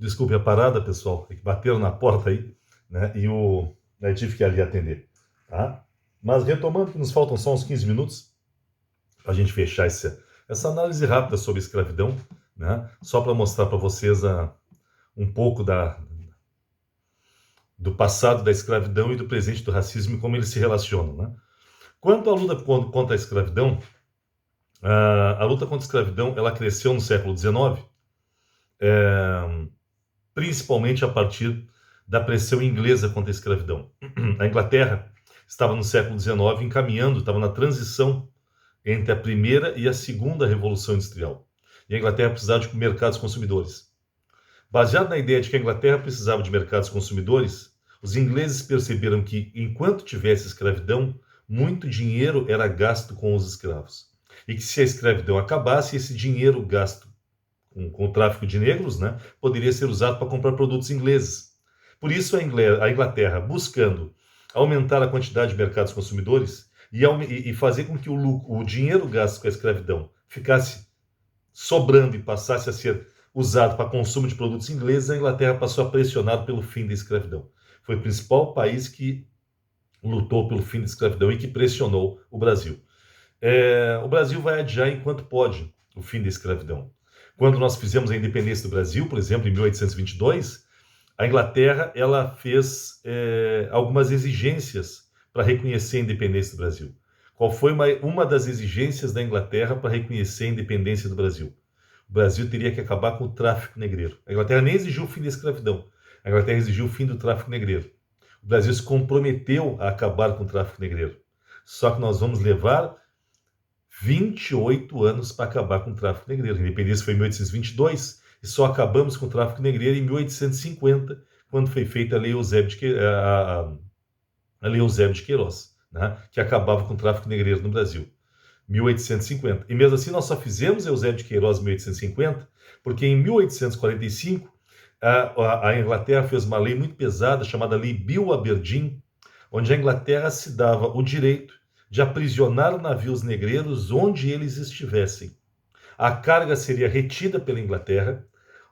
Desculpe a parada, pessoal, é que bateram na porta aí, né? Aí tive que ir ali atender, tá? Mas retomando que nos faltam só uns 15 minutos para a gente fechar essa análise rápida sobre escravidão, né? Só para mostrar para vocês um pouco do passado da escravidão e do presente do racismo e como eles se relacionam, né? Quanto à luta contra a escravidão, a luta contra a escravidão ela cresceu no século XIX, principalmente a partir da pressão inglesa contra a escravidão. A Inglaterra estava no século XIX encaminhando, estava na transição entre a primeira e a segunda Revolução Industrial. E a Inglaterra precisava de mercados consumidores. Baseado na ideia de que a Inglaterra precisava de mercados consumidores, os ingleses perceberam que, enquanto tivesse escravidão, muito dinheiro era gasto com os escravos. E que se a escravidão acabasse, esse dinheiro gasto com o tráfico de negros, né, poderia ser usado para comprar produtos ingleses. Por isso, a Inglaterra, buscando aumentar a quantidade de mercados consumidores e fazer com que o dinheiro gasto com a escravidão ficasse sobrando e passasse a ser usado para consumo de produtos ingleses, a Inglaterra passou a pressionar pelo fim da escravidão. Foi o principal país que lutou pelo fim da escravidão e que pressionou o Brasil. O Brasil vai adiar enquanto pode o fim da escravidão. Quando nós fizemos a independência do Brasil, por exemplo, em 1822, a Inglaterra ela fez algumas exigências para reconhecer a independência do Brasil. Qual foi uma das exigências da Inglaterra para reconhecer a independência do Brasil? O Brasil teria que acabar com o tráfico negreiro. A Inglaterra nem exigiu o fim da escravidão. A Inglaterra exigiu o fim do tráfico negreiro. O Brasil se comprometeu a acabar com o tráfico negreiro. Só que nós vamos levar 28 anos para acabar com o tráfico negreiro. A independência foi em 1822 e só acabamos com o tráfico negreiro em 1850, quando foi feita a Lei Eusébio de Queiroz, né, que acabava com o tráfico negreiro no Brasil. 1850. E mesmo assim nós só fizemos Eusébio de Queiroz em 1850, porque em 1845 a Inglaterra fez uma lei muito pesada chamada Lei Bill Aberdeen, onde a Inglaterra se dava o direito de aprisionar navios negreiros onde eles estivessem. A carga seria retida pela Inglaterra,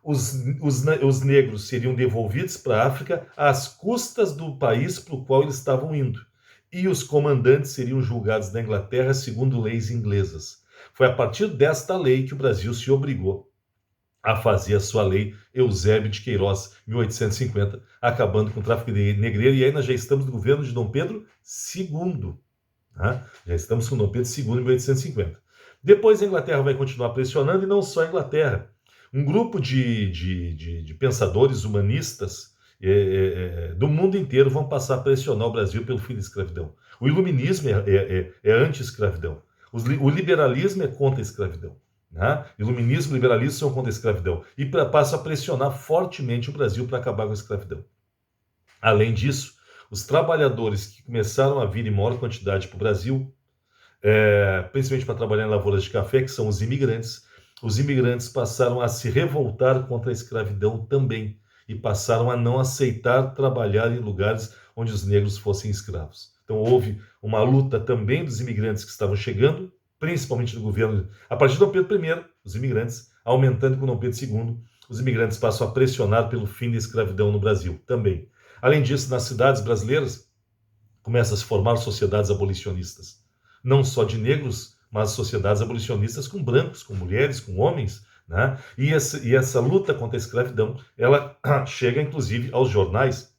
os negros seriam devolvidos para a África às custas do país para o qual eles estavam indo. E os comandantes seriam julgados na Inglaterra segundo leis inglesas. Foi a partir desta lei que o Brasil se obrigou a fazer a sua lei Eusébio de Queiroz, 1850, acabando com o tráfico negreiro. E aí nós já estamos no governo de Dom Pedro II. Né? Já estamos com Dom Pedro II em 1850. Depois a Inglaterra vai continuar pressionando, e não só a Inglaterra. Um grupo de pensadores humanistas do mundo inteiro vão passar a pressionar o Brasil pelo fim da escravidão. O iluminismo é anti-escravidão. O liberalismo é contra a escravidão. Né? Iluminismo e liberalismo são contra a escravidão. E passam a pressionar fortemente o Brasil para acabar com a escravidão. Além disso, os trabalhadores que começaram a vir em maior quantidade para o Brasil, principalmente para trabalhar em lavouras de café, que são os imigrantes passaram a se revoltar contra a escravidão também e passaram a não aceitar trabalhar em lugares onde os negros fossem escravos. Então houve uma luta também dos imigrantes que estavam chegando, principalmente do governo, a partir de Dom Pedro I, os imigrantes, aumentando com Dom Pedro II, os imigrantes passam a pressionar pelo fim da escravidão no Brasil também. Além disso, nas cidades brasileiras, começam a se formar sociedades abolicionistas. Não só de negros, mas sociedades abolicionistas com brancos, com mulheres, com homens. Né? E essa luta contra a escravidão, ela chega inclusive aos jornais,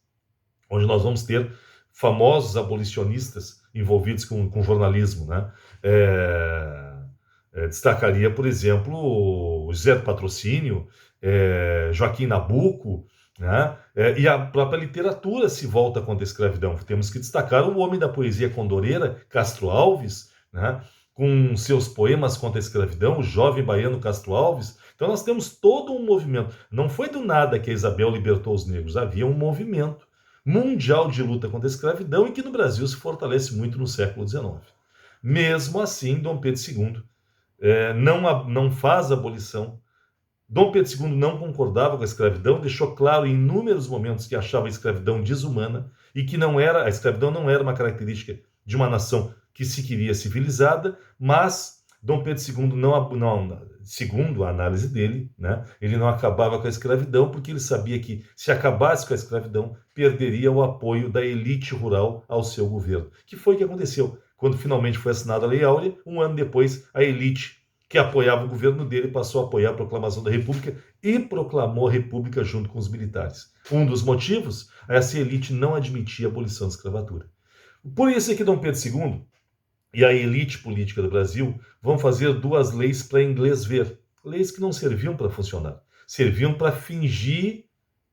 onde nós vamos ter famosos abolicionistas envolvidos com jornalismo. Né? Destacaria, por exemplo, o José do Patrocínio, Joaquim Nabuco, né? E a própria literatura se volta contra a escravidão. Temos que destacar o homem da poesia condoreira, Castro Alves, né? Com seus poemas contra a escravidão, o jovem baiano Castro Alves. Então nós temos todo um movimento. Não foi do nada que a Isabel libertou os negros. Havia um movimento mundial de luta contra a escravidão e que no Brasil se fortalece muito no século XIX. Mesmo assim, Dom Pedro II não faz a abolição. Dom Pedro II não concordava com a escravidão, deixou claro em inúmeros momentos que achava a escravidão desumana e que a escravidão não era uma característica de uma nação que se queria civilizada, mas Dom Pedro II segundo a análise dele, né, ele não acabava com a escravidão porque ele sabia que, se acabasse com a escravidão, perderia o apoio da elite rural ao seu governo. Que foi o que aconteceu. Quando finalmente foi assinada a Lei Áurea, um ano depois, a elite que apoiava o governo dele passou a apoiar a proclamação da República e proclamou a República junto com os militares. Um dos motivos, essa elite não admitia a abolição da escravatura. Por isso é que Dom Pedro II e a elite política do Brasil vão fazer duas leis para inglês ver. Leis que não serviam para funcionar. Serviam para fingir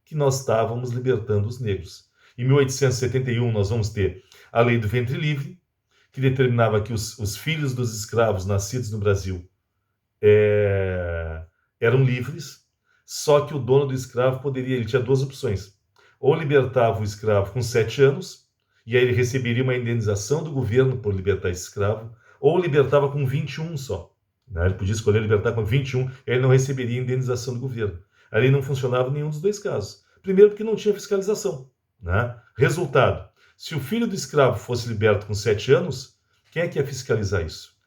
que nós estávamos libertando os negros. Em 1871, nós vamos ter a Lei do Ventre Livre, que determinava que os filhos dos escravos nascidos no Brasil eram livres, só que o dono do escravo ele tinha duas opções. Ou libertava o escravo com 7 anos, e aí ele receberia uma indenização do governo por libertar esse escravo, ou libertava com 21 só. Né? Ele podia escolher libertar com 21, e ele não receberia indenização do governo. Ali não funcionava em nenhum dos dois casos. Primeiro, porque não tinha fiscalização. Né? Resultado, se o filho do escravo fosse liberto com 7 anos, quem é que ia fiscalizar isso?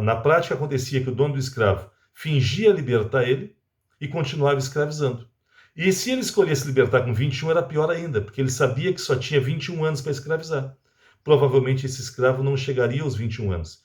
Na prática, acontecia que o dono do escravo fingia libertar ele e continuava escravizando. E se ele escolhesse libertar com 21, era pior ainda, porque ele sabia que só tinha 21 anos para escravizar. Provavelmente esse escravo não chegaria aos 21 anos.